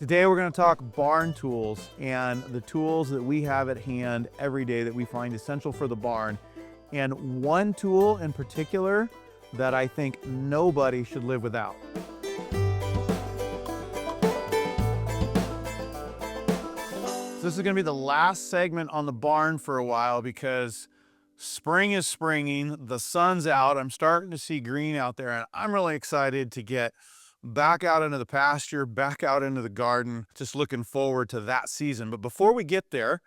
Today we're going to talk barn tools and the tools that we have at hand every day that we find essential for the barn. And one tool in particular that I think nobody should live without. So this is going to be the last segment on the barn for a while because spring is springing, the sun's out, I'm starting to see green out there, and I'm really excited to get back out into the pasture, back out into the garden, just looking forward to that season. But before we get there,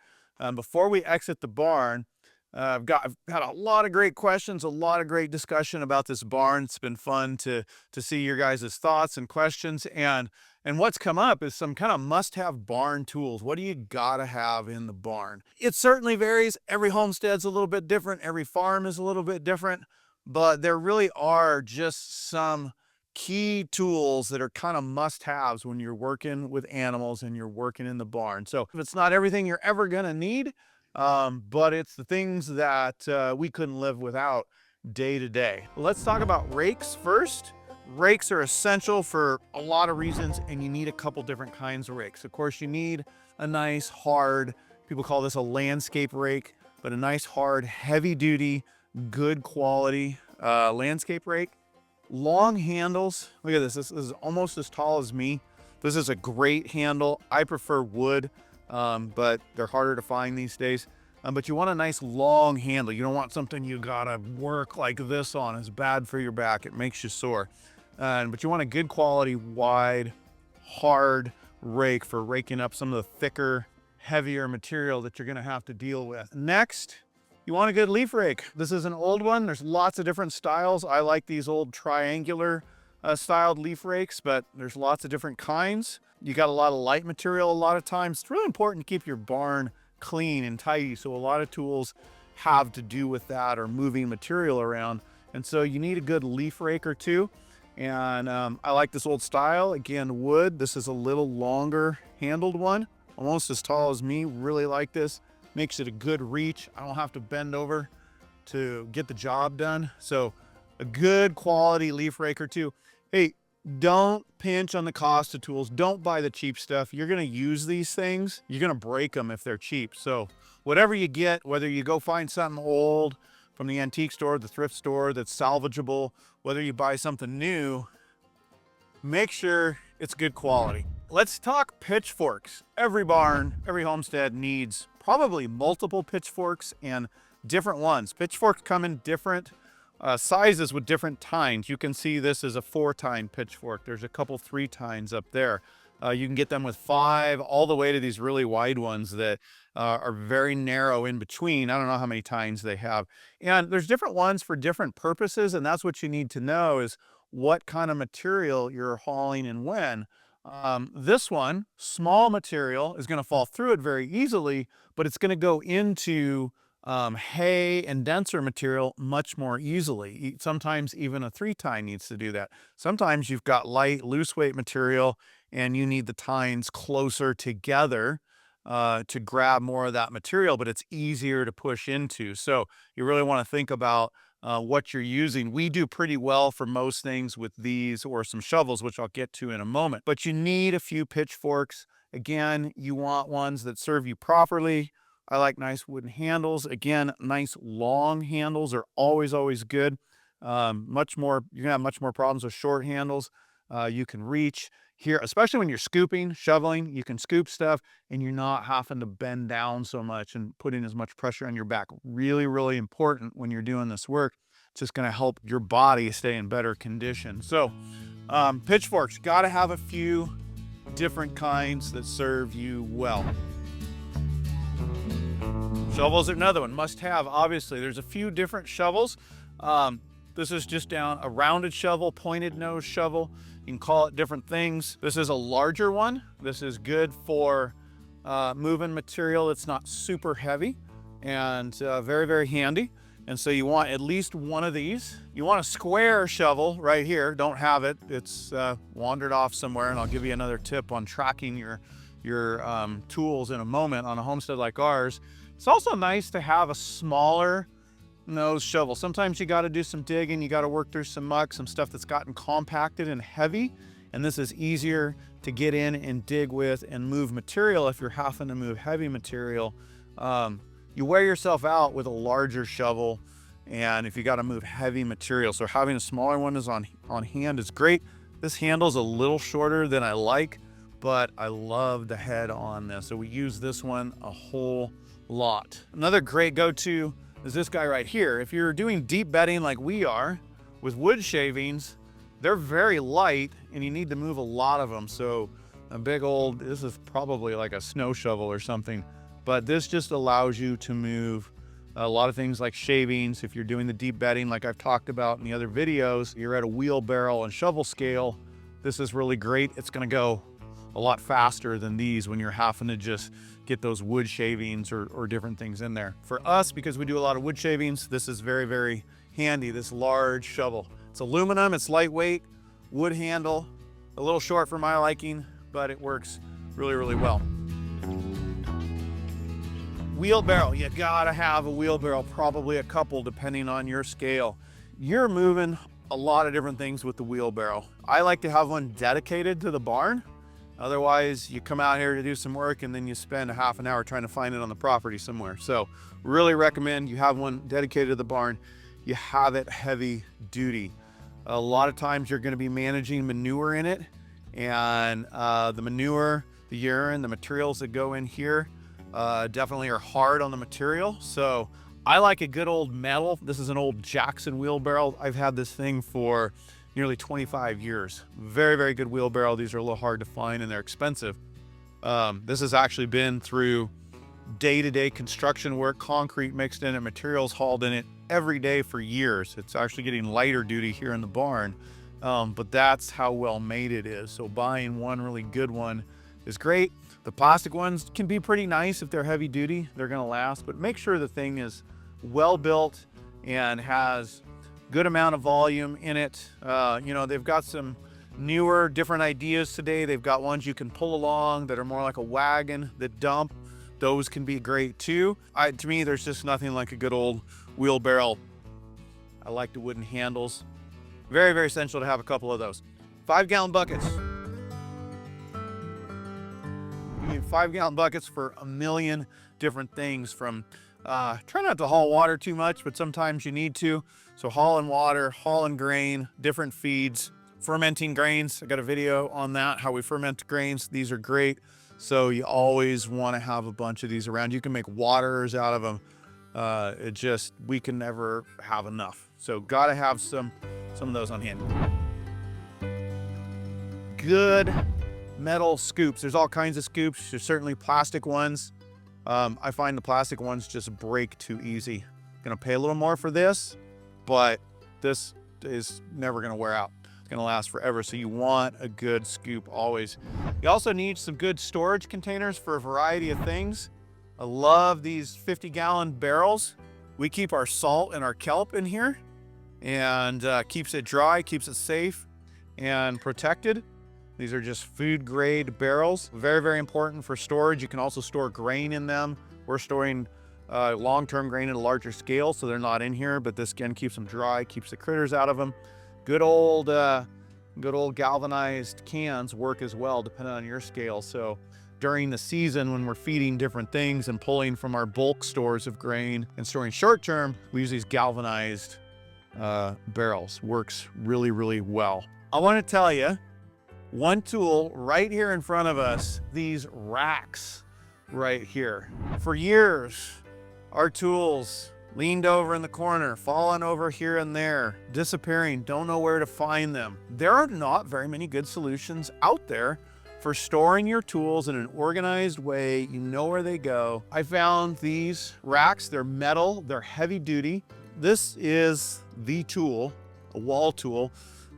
before we exit the barn, I've had a lot of great questions, a lot of great discussion about this barn. It's been fun to see your guys' thoughts and questions. And what's come up is some kind of must-have barn tools. What do you gotta have in the barn? It certainly varies. Every homestead's a little bit different. Every farm is a little bit different. But there really are just some key tools that are kind of must-haves when you're working with animals and you're working in the barn. So it's not everything you're ever gonna need, but it's the things that we couldn't live without day to day. Let's talk about rakes first. Rakes are essential for a lot of reasons, and you need a couple different kinds of rakes. Of course, you need a nice hard, people call this a landscape rake, but a nice hard, heavy duty, good quality landscape rake. Long handles. Look at this. This is almost as tall as me. This is a great handle. I prefer wood, but they're harder to find these days. But you want a nice long handle. You don't want something you gotta work like this on. It's bad for your back. It makes you sore. But you want a good quality, wide, hard rake for raking up some of the thicker, heavier material that you're gonna have to deal with. Next, you want a good leaf rake. This is an old one. There's lots of different styles. I like these old triangular styled leaf rakes, but there's lots of different kinds. You got a lot of light material a lot of times. It's really important to keep your barn clean and tidy. So a lot of tools have to do with that or moving material around. And so you need a good leaf rake or two. And I like this old style. Again, wood. This is a little longer handled one, almost as tall as me. Really like this. Makes it a good reach. I don't have to bend over to get the job done. So a good quality leaf rake or two. Hey, don't pinch on the cost of tools. Don't buy the cheap stuff. You're gonna use these things. You're gonna break them if they're cheap. So whatever you get, whether you go find something old from the antique store, the thrift store that's salvageable, whether you buy something new, make sure it's good quality. Let's talk pitchforks. Every barn, every homestead needs probably multiple pitchforks and different ones. Pitchforks come in different sizes with different tines. You can see this is a 4-tine pitchfork. There's a couple 3-tines up there. You can get them with 5 all the way to these really wide ones that are very narrow in between. I don't know how many tines they have. And there's different ones for different purposes, and that's what you need to know is what kind of material you're hauling and when. This one, small material, is going to fall through it very easily, but it's going to go into hay and denser material much more easily. Sometimes even a 3-tine needs to do that. Sometimes you've got light, loose weight material and you need the tines closer together to grab more of that material, but it's easier to push into. So you really want to think about what you're using. We do pretty well for most things with these or some shovels, which I'll get to in a moment. But you need a few pitchforks. Again, you want ones that serve you properly. I like nice wooden handles. Again, nice long handles are always good. You're gonna have much more problems with short handles. You can reach here, especially when you're scooping, shoveling, you can scoop stuff and you're not having to bend down so much and putting as much pressure on your back. Really important when you're doing this work. It's just gonna help your body stay in better condition. So pitchforks, gotta have a few different kinds that serve you well. Shovels are another one, must have, obviously. There's a few different shovels. This is just down a rounded shovel, pointed nose shovel. You can call it different things. This is a larger one. This is good for moving material that's not super heavy and very handy. And so you want at least one of these. You want a square shovel right here. Don't have it. It's wandered off somewhere, and I'll give you another tip on tracking your tools in a moment on a homestead like ours. It's also nice to have a smaller nose shovel. Sometimes you got to do some digging, you got to work through some muck, some stuff that's gotten compacted and heavy, And this is easier to get in and dig with and move material if you're having to move heavy material. You wear yourself out with a larger shovel, and if you got to move heavy material. So having a smaller one is on hand is great. This handle's a little shorter than I like, but I love the head on this. So we use this one a whole lot. Another great go-to is this guy right here. If you're doing deep bedding like we are with wood shavings, they're very light and you need to move a lot of them. So a big old, this is probably like a snow shovel or something, but this just allows you to move a lot of things like shavings. If you're doing the deep bedding like I've talked about in the other videos, you're at a wheelbarrow and shovel scale, this is really great. It's gonna go a lot faster than these when you're having to just get those wood shavings or different things in there. For us, because we do a lot of wood shavings, this is very, very handy, this large shovel. It's aluminum, it's lightweight, wood handle, a little short for my liking, but it works really, really well. Wheelbarrow, you gotta have a wheelbarrow, probably a couple depending on your scale. You're moving a lot of different things with the wheelbarrow. I like to have one dedicated to the barn. Otherwise, you come out here to do some work and then you spend a half an hour trying to find it on the property somewhere. So really recommend you have one dedicated to the barn. You have it heavy duty. A lot of times you're gonna be managing manure in it, and the manure, the urine, the materials that go in here definitely are hard on the material. So I like a good old metal. This is an old Jackson wheelbarrow. I've had this thing for nearly 25 years. Very, very good wheelbarrow. These are a little hard to find and they're expensive. This has actually been through day-to-day construction work, concrete mixed in it, materials hauled in it every day for years. It's actually getting lighter duty here in the barn, but that's how well made it is. So buying one really good one is great. The plastic ones can be pretty nice if they're heavy duty, they're gonna last, but make sure the thing is well built and has good amount of volume in it. You know, they've got some newer, different ideas today. They've got ones you can pull along that are more like a wagon that dump. Those can be great too. To me, there's just nothing like a good old wheelbarrow. I like the wooden handles. Very, very essential to have a couple of those. 5-gallon buckets. You need 5-gallon buckets for a million different things, from try not to haul water too much, but sometimes you need to. So hauling water, hauling grain, different feeds, fermenting grains. I got a video on that, how we ferment grains. These are great. So you always want to have a bunch of these around. You can make waters out of them. We can never have enough. So gotta have some of those on hand. Good metal scoops. There's all kinds of scoops. There's certainly plastic ones. I find the plastic ones just break too easy. Gonna pay a little more for this, but this is never gonna wear out. It's gonna last forever. So you want a good scoop always. You also need some good storage containers for a variety of things. I love these 50-gallon barrels. We keep our salt and our kelp in here, and keeps it dry, keeps it safe and protected. These are just food grade barrels. Very, very important for storage. You can also store grain in them. We're storing long-term grain at a larger scale, so they're not in here, but this again keeps them dry, keeps the critters out of them. Good old galvanized cans work as well, depending on your scale. So during the season when we're feeding different things and pulling from our bulk stores of grain and storing short-term, we use these galvanized barrels. Works really, really well. I want to tell you, one tool right here in front of us, these racks right here. For years, our tools leaned over in the corner, falling over here and there, disappearing, don't know where to find them. There are not very many good solutions out there for storing your tools in an organized way. You know where they go. I found these racks. They're metal, they're heavy duty. This is the tool, a wall tool,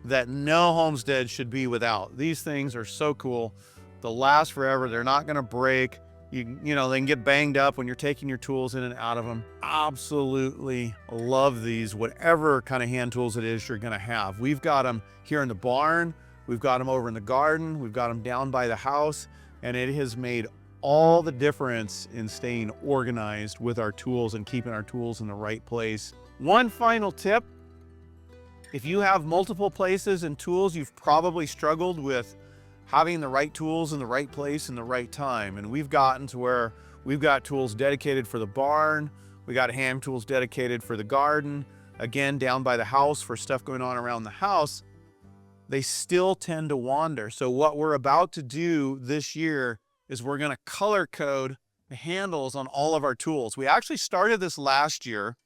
that no homestead should be without. These things are so cool. They'll last forever. They're not gonna break. You know, they can get banged up when you're taking your tools in and out of them. Absolutely love these, whatever kind of hand tools it is you're gonna have. We've got them here in the barn. We've got them over in the garden. We've got them down by the house, and it has made all the difference in staying organized with our tools and keeping our tools in the right place. One final tip If you have multiple places and tools, you've probably struggled with having the right tools in the right place in the right time. And we've gotten to where we've got tools dedicated for the barn. We got hand tools dedicated for the garden. Again, down by the house for stuff going on around the house. They still tend to wander. So what we're about to do this year is we're gonna color code the handles on all of our tools. We actually started this last year.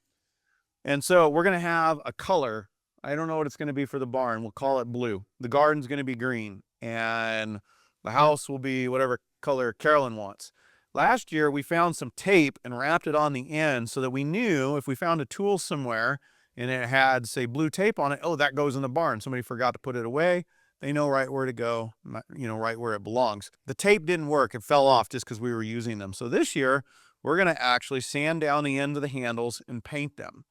And so we're gonna have a color. I don't know what it's gonna be for the barn. We'll call it blue. The garden's gonna be green, and the house will be whatever color Carolyn wants. Last year, we found some tape and wrapped it on the end so that we knew if we found a tool somewhere and it had, say, blue tape on it, oh, that goes in the barn. Somebody forgot to put it away. They know right where to go, right where it belongs. The tape didn't work. It fell off just because we were using them. So this year, we're gonna actually sand down the end of the handles and paint them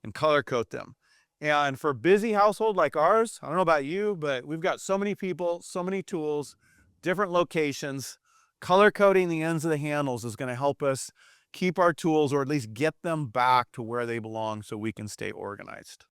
and color coat them. And for a busy household like ours, I don't know about you, but we've got so many people, so many tools, different locations. Color coding the ends of the handles is going to help us keep our tools, or at least get them back to where they belong so we can stay organized.